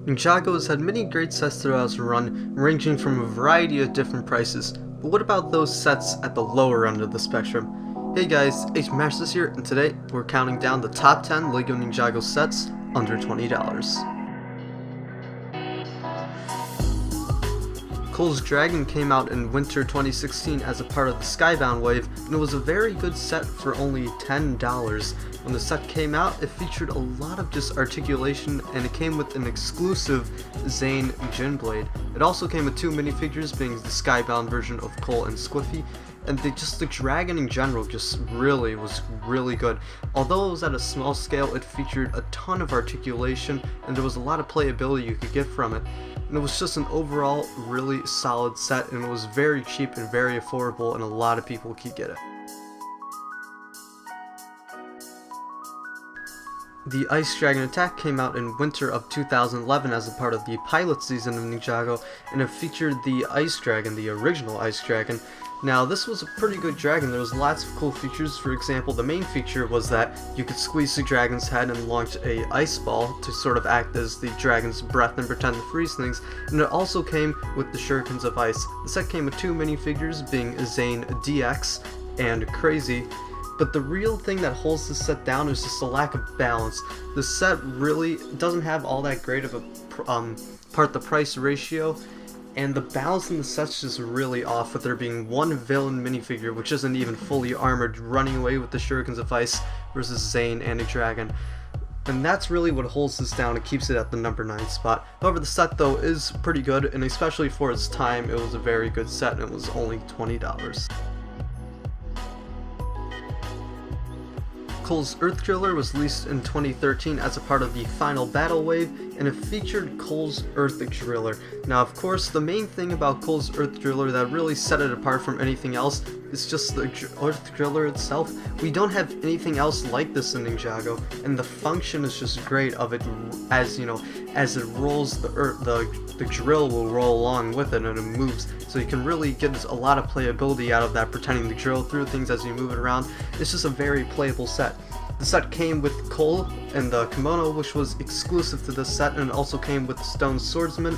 Ninjago has had many great sets throughout its run, ranging from a variety of different prices, but what about those sets at the lower end of the spectrum? Hey guys, H-Masters here, and today we're counting down the top 10 LEGO Ninjago sets under $20. Cole's Dragon came out in winter 2016 as a part of the Skybound wave, and it was a very good set for only $10. When the set came out, it featured a lot of just articulation, and it came with an exclusive Zane Jin blade. It also came with two minifigures, being the Skybound version of Cole and Squiffy, and the dragon in general just was really good. Although it was at a small scale, it featured a ton of articulation, and there was a lot of playability you could get from it. And it was just an overall really solid set, and it was very cheap and very affordable, and a lot of people could get it. The Ice Dragon Attack came out in winter of 2011 as a part of the pilot season of Ninjago, and it featured the Ice Dragon, the original Ice Dragon. Now this was a pretty good dragon. There was lots of cool features. For example, the main feature was that you could squeeze the dragon's head and launch a ice ball to sort of act as the dragon's breath and pretend to freeze things, and it also came with the shurikens of ice. The set came with two minifigures, being Zane DX and Crazy. But the real thing that holds this set down is just a lack of balance. The set really doesn't have all that great of a part the price ratio, and the balance in the set's just really off, with there being one villain minifigure which isn't even fully armored running away with the shurikens of ice versus Zane and a dragon. And that's really what holds this down and keeps it at the number 9 spot. However, the set though is pretty good, and especially for its time, it was a very good set, and it was only $20. Cole's Earth Driller was released in 2013 as a part of the final battle wave, and it featured Cole's Earth Driller. Now of course, the main thing about Cole's Earth Driller that really set it apart from anything else is just the Earth Driller itself. We don't have anything else like this in Ninjago, and the function is just great of it. As you know, as it rolls, the drill will roll along with it, and it moves, so you can really get a lot of playability out of that, pretending to drill through things as you move it around. It's just a very playable set. The set came with Cole and the kimono, which was exclusive to this set, and it also came with the Stone Swordsman.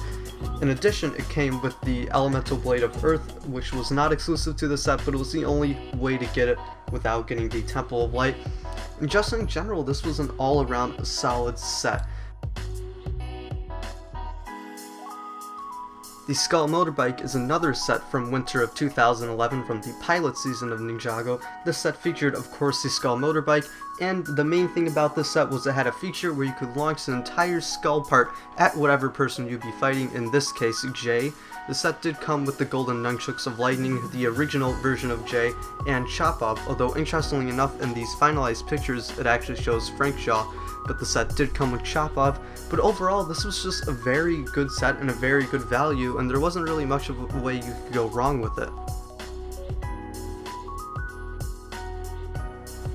In addition, it came with the Elemental Blade of Earth, which was not exclusive to the set, but it was the only way to get it without getting the Temple of Light. And just in general, this was an all-around solid set. The Skull Motorbike is another set from winter of 2011 from the pilot season of Ninjago. This set featured, of course, the Skull Motorbike, and the main thing about this set was it had a feature where you could launch an entire skull part at whatever person you'd be fighting, in this case, Jay. The set did come with the Golden Nunchucks of Lightning, the original version of Jay, and Chop-Off, although interestingly enough, in these finalized pictures it actually shows Frank Shaw, but the set did come with Chop-Off. But overall, this was just a very good set and a very good value, and there wasn't really much of a way you could go wrong with it.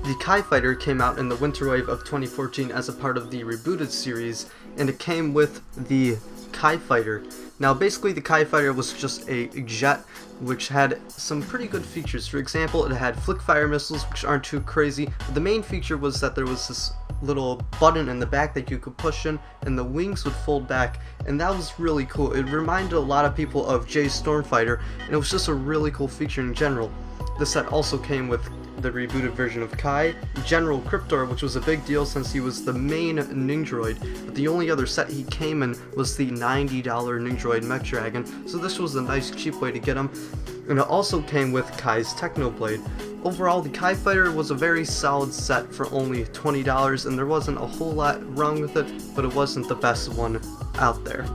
The Kai Fighter came out in the winter wave of 2014 as a part of the rebooted series, and it came with the Kai Fighter. Now basically the Kai Fighter was just a jet which had some pretty good features. For example, it had flick fire missiles, which aren't too crazy, but the main feature was that there was this little button in the back that you could push in, and the wings would fold back, and that was really cool. It reminded a lot of people of Jay's Stormfighter, and it was just a really cool feature in general. The set also came with the rebooted version of Kai, General Cryptor, which was a big deal since he was the main Ninjroid, but the only other set he came in was the $90 Ninjroid Mech Dragon, so this was a nice cheap way to get him. And it also came with Kai's Technoblade. Overall, the Kai Fighter was a very solid set for only $20, and there wasn't a whole lot wrong with it, but it wasn't the best one out there.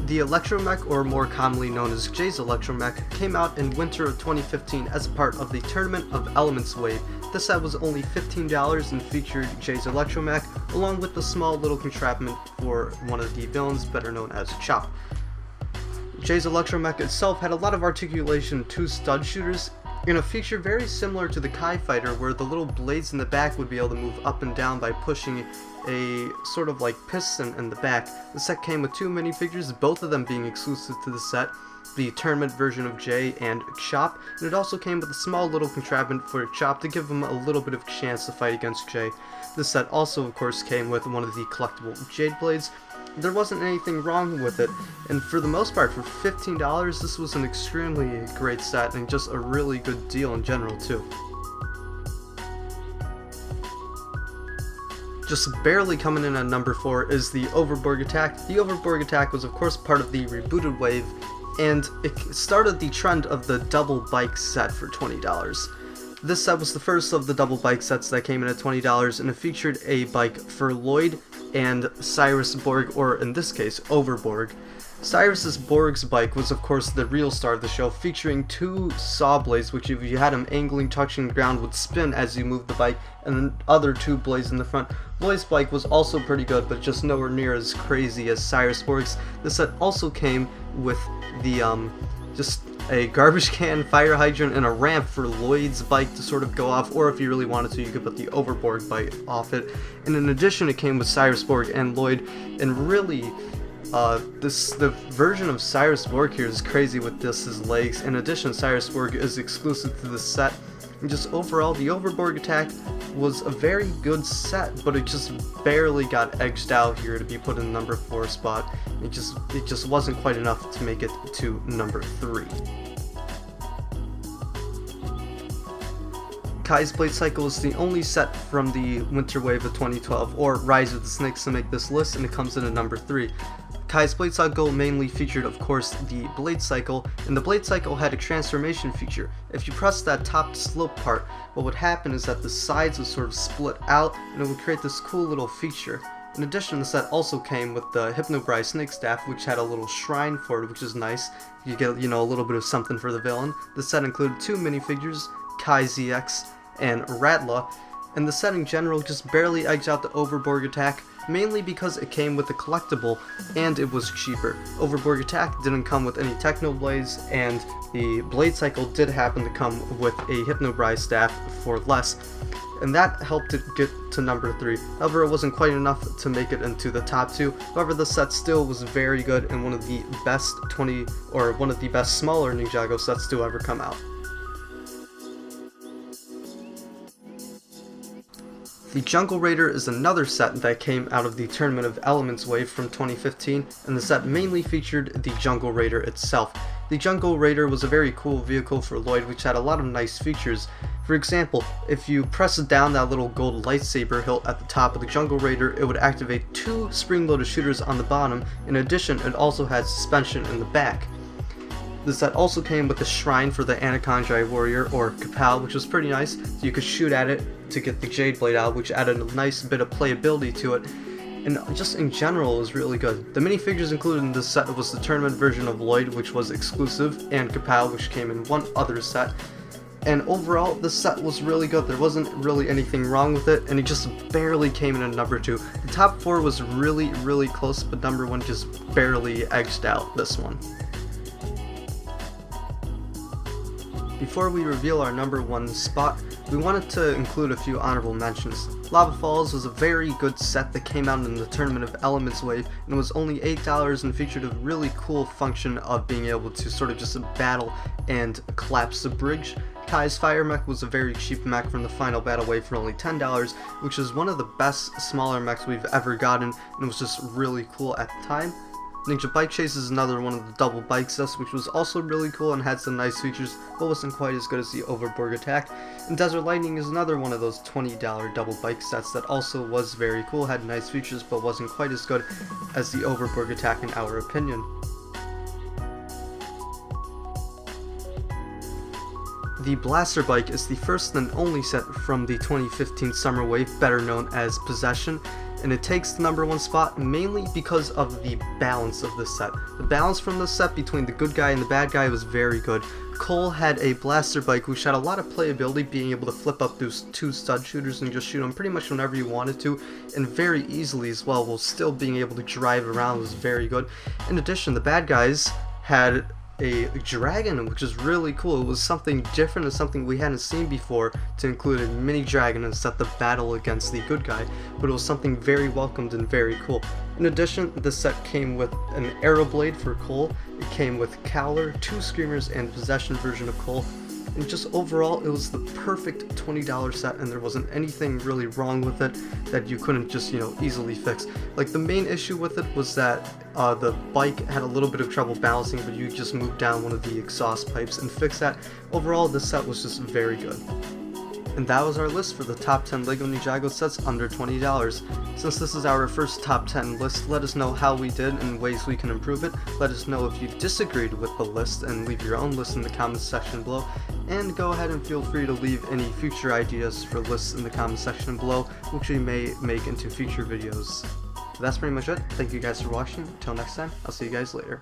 The Electromech, or more commonly known as Jay's Electromech, came out in winter of 2015 as a part of the Tournament of Elements wave. This set was only $15 and featured Jay's Electromech, along with the small little contraption for one of the villains, better known as Chop. Jay's Electromech itself had a lot of articulation, 2 stud shooters, In a feature very similar to the Kai Fighter, where the little blades in the back would be able to move up and down by pushing a sort of like piston in the back. The set came with 2 minifigures, both of them being exclusive to the set, the tournament version of Jay and Chop, and it also came with a small little contrivance for Chop to give him a little bit of a chance to fight against Jay. This set also of course came with one of the collectible Jade Blades. There wasn't anything wrong with it, and for the most part, for $15, this was an extremely great set and just a really good deal in general too. Just barely coming in at number 4 is the Overborg Attack. The Overborg Attack was of course part of the rebooted wave, and it started the trend of the double bike set for $20. This set was the first of the double bike sets that came in at $20, and it featured a bike for Lloyd and Cyrus Borg, or in this case, Overborg. Cyrus Borg's bike was of course the real star of the show, featuring 2 saw blades which if you had them angling touching the ground would spin as you moved the bike, and then other 2 blades in the front. Lloyd's bike was also pretty good, but just nowhere near as crazy as Cyrus Borg's. The set also came with the just a garbage can, fire hydrant, and a ramp for Lloyd's bike to sort of go off, or if you really wanted to, you could put the Overborg bike off it. And in addition, it came with Cyrus Borg and Lloyd, and really, the version of Cyrus Borg here is crazy with his legs. In addition, Cyrus Borg is exclusive to the set, and just overall, the Overborg Attack was a very good set, but it just barely got edged out here to be put in the number 4 spot. It just wasn't quite enough to make it to number 3. Kai's Blade Cycle is the only set from the Winter Wave of 2012, or Rise of the Snakes, to make this list, and it comes in at number 3. Kai's Blade Cycle mainly featured, of course, the Blade Cycle, and the Blade Cycle had a transformation feature. If you press that top slope part, what would happen is that the sides would sort of split out, and it would create this cool little feature. In addition, the set also came with the Hypnobrai Snake Staff, which had a little shrine for it, which is nice. You get, a little bit of something for the villain. The set included 2 minifigures, Kai ZX and Ratla, and the set in general just barely edged out the Overborg Attack, mainly because it came with a collectible and it was cheaper. Overborg Attack didn't come with any Techno Blades, and the Blade Cycle did happen to come with a Hypnobrai staff for less, and that helped it get to number 3. However, it wasn't quite enough to make it into the top 2. However, the set still was very good and one of the best smaller Ninjago sets to ever come out. The Jungle Raider is another set that came out of the Tournament of Elements wave from 2015, and the set mainly featured the Jungle Raider itself. The Jungle Raider was a very cool vehicle for Lloyd, which had a lot of nice features. For example, if you press down that little gold lightsaber hilt at the top of the Jungle Raider, it would activate 2 spring-loaded shooters on the bottom. In addition, it also had suspension in the back. The set also came with a shrine for the Anaconda Warrior, or Kapow, which was pretty nice, so you could shoot at it to get the Jade Blade out, which added a nice bit of playability to it, and just in general it was really good. The minifigures included in this set was the tournament version of Lloyd, which was exclusive, and Kapow, which came in one other set. And overall, the set was really good. There wasn't really anything wrong with it, and it just barely came in at number 2. The top 4 was really, really close, but number 1 just barely edged out this one. Before we reveal our number 1 spot, we wanted to include a few honorable mentions. Lava Falls was a very good set that came out in the Tournament of Elements wave, and it was only $8 and featured a really cool function of being able to sort of just battle and collapse the bridge. Kai's Fire Mech was a very cheap mech from the final battle wave for only $10, which is one of the best smaller mechs we've ever gotten, and it was just really cool at the time. Ninja Bike Chase is another one of the double bike sets, which was also really cool and had some nice features, but wasn't quite as good as the Overborg Attack. And Desert Lightning is another one of those $20 double bike sets that also was very cool, had nice features, but wasn't quite as good as the Overborg Attack in our opinion. The Blaster Bike is the first and only set from the 2015 Summer Wave, better known as Possession, and it takes the number 1 spot mainly because of the balance of the set. The balance from the set between the good guy and the bad guy was very good. Cole had a blaster bike which had a lot of playability, being able to flip up those 2 stud shooters and just shoot them pretty much whenever you wanted to, and very easily as well, while still being able to drive around was very good. In addition, the bad guys had a dragon, which is really cool. It was something different and something we hadn't seen before, to include a mini dragon and set the battle against the good guy, but it was something very welcomed and very cool. In addition, the set came with an arrow blade for Cole, it came with Cowler, 2 Screamers, and Possession version of Cole. And just overall, it was the perfect $20 set, and there wasn't anything really wrong with it that you couldn't just, easily fix. Like, the main issue with it was that the bike had a little bit of trouble balancing, but you just moved down one of the exhaust pipes and fix that. Overall, this set was just very good. And that was our list for the top 10 LEGO Ninjago sets under $20. Since this is our first top 10 list, let us know how we did and ways we can improve it. Let us know if you disagreed with the list and leave your own list in the comments section below. And go ahead and feel free to leave any future ideas for lists in the comments section below, which we may make into future videos. That's pretty much it. Thank you guys for watching. Until next time, I'll see you guys later.